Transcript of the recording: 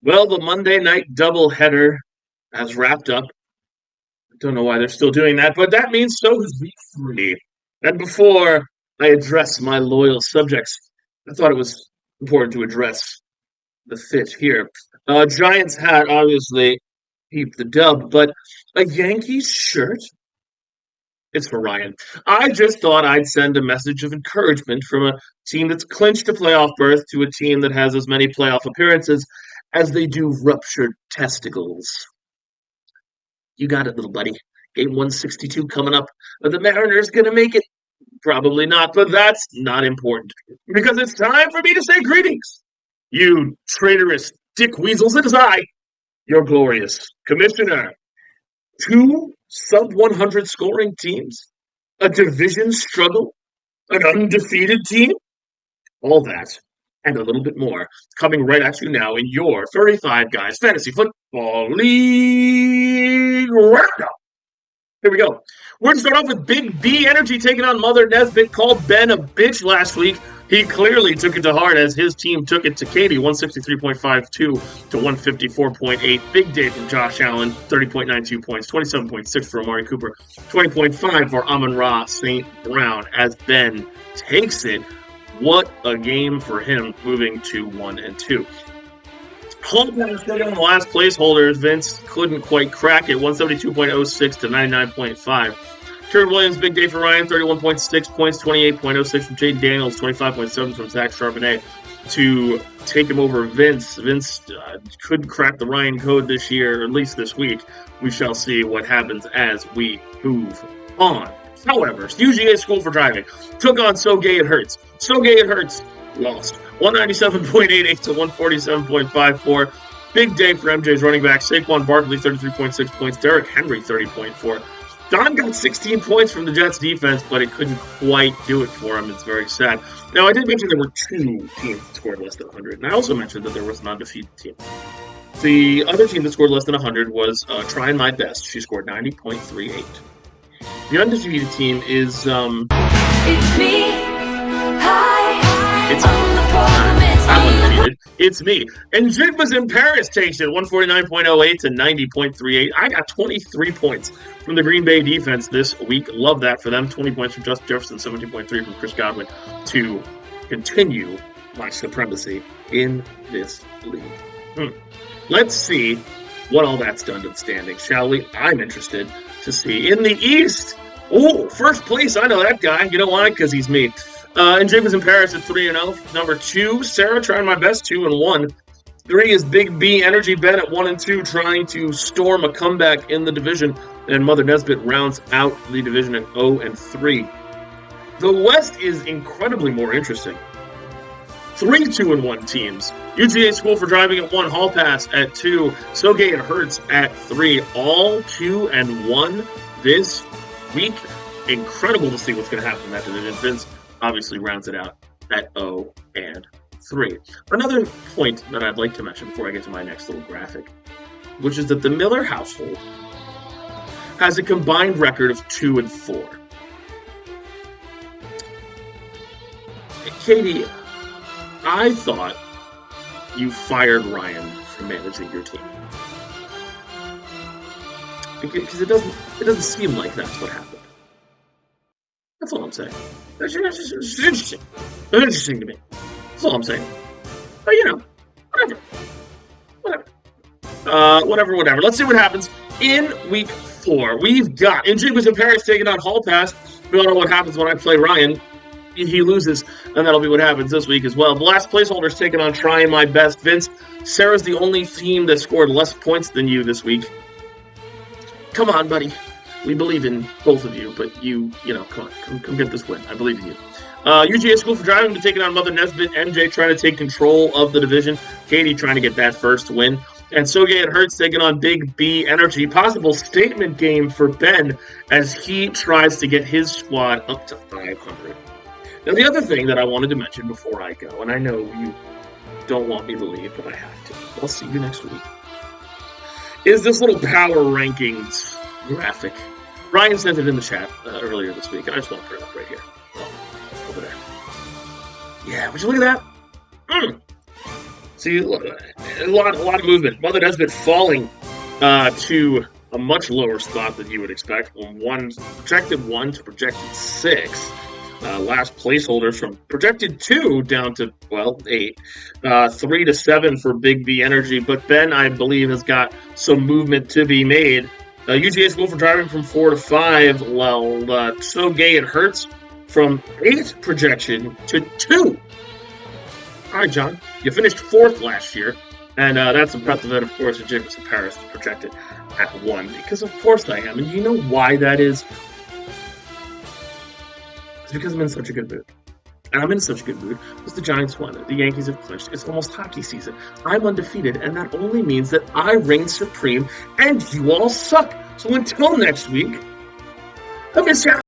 Well, the Monday night doubleheader has wrapped up. Don't know why they're still doing that, but that means so is week three. And before I address my loyal subjects, I thought it was important to address the fit here. Giants hat obviously keep the dub, but a Yankees shirt? It's for Ryan. I just thought I'd send a message of encouragement from a team that's clinched a playoff berth to a team that has as many playoff appearances as they do ruptured testicles. You got it, little buddy. Game 162 coming up. Are the Mariners going to make it? Probably not, but that's not important because it's time for me to say greetings. You traitorous dick weasels, it is I, your glorious commissioner. Two sub 100 scoring teams, a division struggle, an undefeated team, all that and a little bit more coming right at you now in your 35 Guys Fantasy Football League Roundup. Here we go. We're going to start off with Big B Energy taking on Mother Nesbitt. Called Ben a bitch last week. He clearly took it to heart as his team took it to Katie, 163.52 to 154.8. Big day from Josh Allen, 30.92 points, 27.6 for Amari Cooper, 20.5 for Amon-Ra St. Brown as Ben takes it. What a game for him moving to 1-2. Holden sitting on the last placeholders. Vince couldn't quite crack it. 172.06 to 99.5. Trevor Williams, big day for Ryan. 31.6 points, 28.06 from Jaden Daniels, 25.7 from Zach Charbonnet to take him over Vince. Vince couldn't crack the Ryan code this year, or at least this week. We shall see what happens as we move on. However, UGA School for Driving took on So Gay It Hurts. So Gay It Hurts lost. 197.88 to 147.54. Big day for MJ's running back. Saquon Barkley, 33.6 points. Derrick Henry, 30.4. Don got 16 points from the Jets defense, but it couldn't quite do it for him. It's very sad. Now, I did mention there were two teams that scored less than 100, and I also mentioned that there was an undefeated team. The other team that scored less than 100 was Trying My Best. She scored 90.38. The undefeated team is It's me. Hi. It's I'm undefeated. It's me. And Jigba's in Paris takes it 149.08 to 90.38. I got 23 points from the Green Bay defense this week. Love that for them. 20 points from Justin Jefferson, 17.3 from Chris Godwin to continue my supremacy in this league. Let's see what all that's done to the standings, shall we? I'm interested to see. In the East, first place, I know that guy. You know why? Because he's me. And Jake was in Paris at 3-0. Number 2, Sarah, Trying My Best, 2-1. 3 is Big B Energy Ben at 1-2, trying to storm a comeback in the division. And Mother Nesbitt rounds out the division at 0-3. The West is incredibly more interesting. 3 2-1 teams. UGA School for Driving at 1, Hall Pass at 2, So Gay It Hurts at 3. All 2-1 this week. Incredible to see what's going to happen in that division. Vince obviously rounds it out at 0-3. Another point that I'd like to mention before I get to my next little graphic, which is that the Miller household has a combined record of 2-4. Katie, I thought you fired Ryan for managing your team. Because it doesn't seem like that's what happened. That's all I'm saying. It's interesting. It's interesting to me. That's all I'm saying. But, whatever. Let's see what happens in week 4. We've got Injig was in Paris taking on Hall Pass. We all know what happens when I play Ryan. He loses, and that'll be what happens this week as well. The last placeholder's taking on Trying My Best. Vince, Sarah's the only team that scored less points than you this week. Come on, buddy. We believe in both of you, but come get this win. I believe in you. UGA School for Driving to taking on Mother Nesbitt. MJ trying to take control of the division. Katie trying to get that first win. And So Gay It Hurts taking on Big B Energy. Possible statement game for Ben as he tries to get his squad up to 500. Now, the other thing that I wanted to mention before I go, and I know you don't want me to leave, but I have to. I'll see you next week. Is this little power rankings graphic. Ryan sent it in the chat earlier this week, and I just want to put it up right here. Over there. Yeah, would you look at that? See, look, a lot of movement. While it has been falling to a much lower spot than you would expect, from projected 1 to projected 6. Last placeholders from projected 2 down to, well, 8. 3 to 7 for Big B Energy, but Ben, I believe, has got some movement to be made. UGA's Wolf for driving from 4 to 5, while So Gay and Hertz from 8 projection to 2. All right, John, you finished 4th last year, and that's impressive. And of course, Jefferson Paris is projected at 1, because of course I am. And you know why that is? It's because I'm in such a good mood. And I'm in such a good mood because the Giants won. The Yankees have clinched. It's almost hockey season. I'm undefeated, and that only means that I reign supreme, and you all suck. So until next week, I miss you.